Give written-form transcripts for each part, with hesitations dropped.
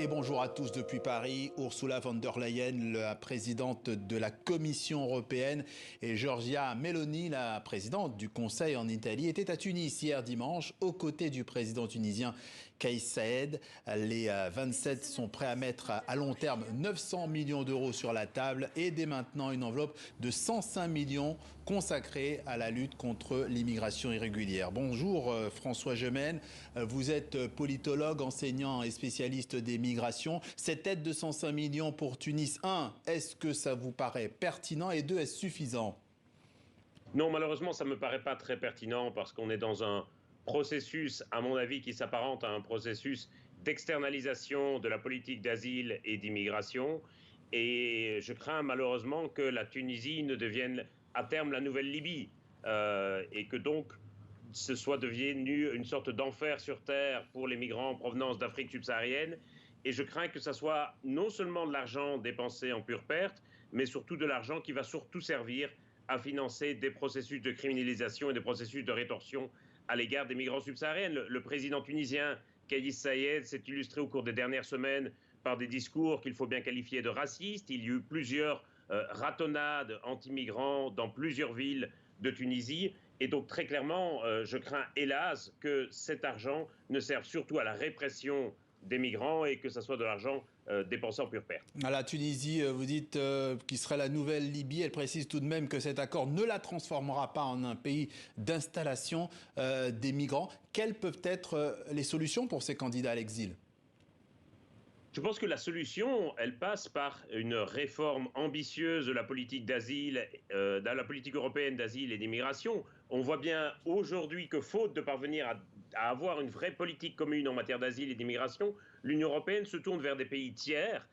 Et bonjour à tous depuis Paris. Ursula von der Leyen, la présidente de la Commission européenne, et Giorgia Meloni, la présidente du Conseil en Italie, étaient à Tunis hier dimanche aux côtés du président tunisien Kais Saied. Les 27 sont prêts à mettre à long terme 900 millions d'euros sur la table et dès maintenant une enveloppe de 105 millions consacrée à la lutte contre l'immigration irrégulière. Bonjour François Gemène, vous êtes politologue, enseignant et spécialiste des migrations. Cette aide de 105 millions pour Tunis, 1, est-ce que ça vous paraît pertinent et 2, est-ce suffisant? Non, malheureusement, ça ne me paraît pas très pertinent parce qu'on est dans un processus, à mon avis, qui s'apparente à un processus d'externalisation de la politique d'asile et d'immigration. Et je crains malheureusement que la Tunisie ne devienne à terme la nouvelle Libye et que donc ce soit devenu une sorte d'enfer sur terre pour les migrants en provenance d'Afrique subsaharienne. Et je crains que ça soit non seulement de l'argent dépensé en pure perte, mais surtout de l'argent qui va surtout servir à financer des processus de criminalisation et des processus de rétorsion à l'égard des migrants subsahariens. Le président tunisien, Kais Saied, s'est illustré au cours des dernières semaines par des discours qu'il faut bien qualifier de racistes. Il y a eu plusieurs ratonnades anti-migrants dans plusieurs villes de Tunisie. Et donc, très clairement, je crains, hélas, que cet argent ne serve surtout à la répression des migrants et que ce soit de l'argent dépensé en pure perte. À la Tunisie, vous dites qu'il serait la nouvelle Libye. Elle précise tout de même que cet accord ne la transformera pas en un pays d'installation des migrants. Quelles peuvent être les solutions pour ces candidats à l'exil ? Je pense que la solution, elle passe par une réforme ambitieuse de la politique d'asile, de la politique européenne d'asile et d'immigration. On voit bien aujourd'hui que, faute de parvenir à avoir une vraie politique commune en matière d'asile et d'immigration, l'Union européenne se tourne vers des pays tiers,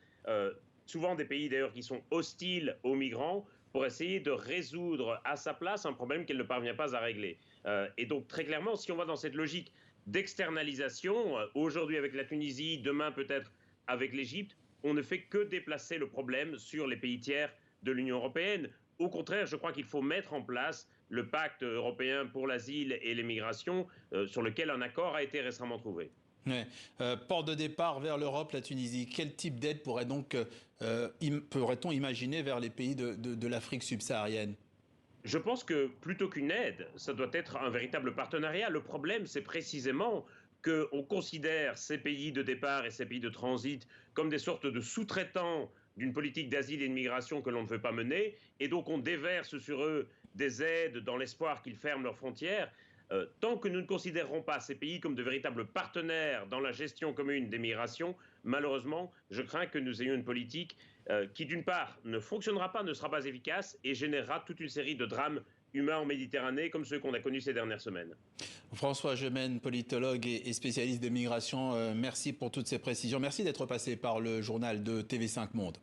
souvent des pays d'ailleurs qui sont hostiles aux migrants, pour essayer de résoudre à sa place un problème qu'elle ne parvient pas à régler. Et donc très clairement, si on va dans cette logique d'externalisation, aujourd'hui avec la Tunisie, demain peut-être avec l'Égypte, on ne fait que déplacer le problème sur les pays tiers de l'Union européenne. Au contraire, je crois qu'il faut mettre en place le pacte européen pour l'asile et les migrations, sur lequel un accord a été récemment trouvé. Ouais. Port de départ vers l'Europe, la Tunisie. Quel type d'aide pourrait-on imaginer vers les pays de l'Afrique subsaharienne ? Je pense que plutôt qu'une aide, ça doit être un véritable partenariat. Le problème, c'est précisément qu'on considère ces pays de départ et ces pays de transit comme des sortes de sous-traitants d'une politique d'asile et de migration que l'on ne veut pas mener, et donc on déverse sur eux des aides dans l'espoir qu'ils ferment leurs frontières. Tant que nous ne considérerons pas ces pays comme de véritables partenaires dans la gestion commune des migrations, malheureusement, je crains que nous ayons une politique qui, d'une part, ne fonctionnera pas, ne sera pas efficace et générera toute une série de drames humains en Méditerranée, comme ceux qu'on a connus ces dernières semaines. François Gemène, politologue et spécialiste de migration, merci pour toutes ces précisions. Merci d'être passé par le journal de TV5 Monde.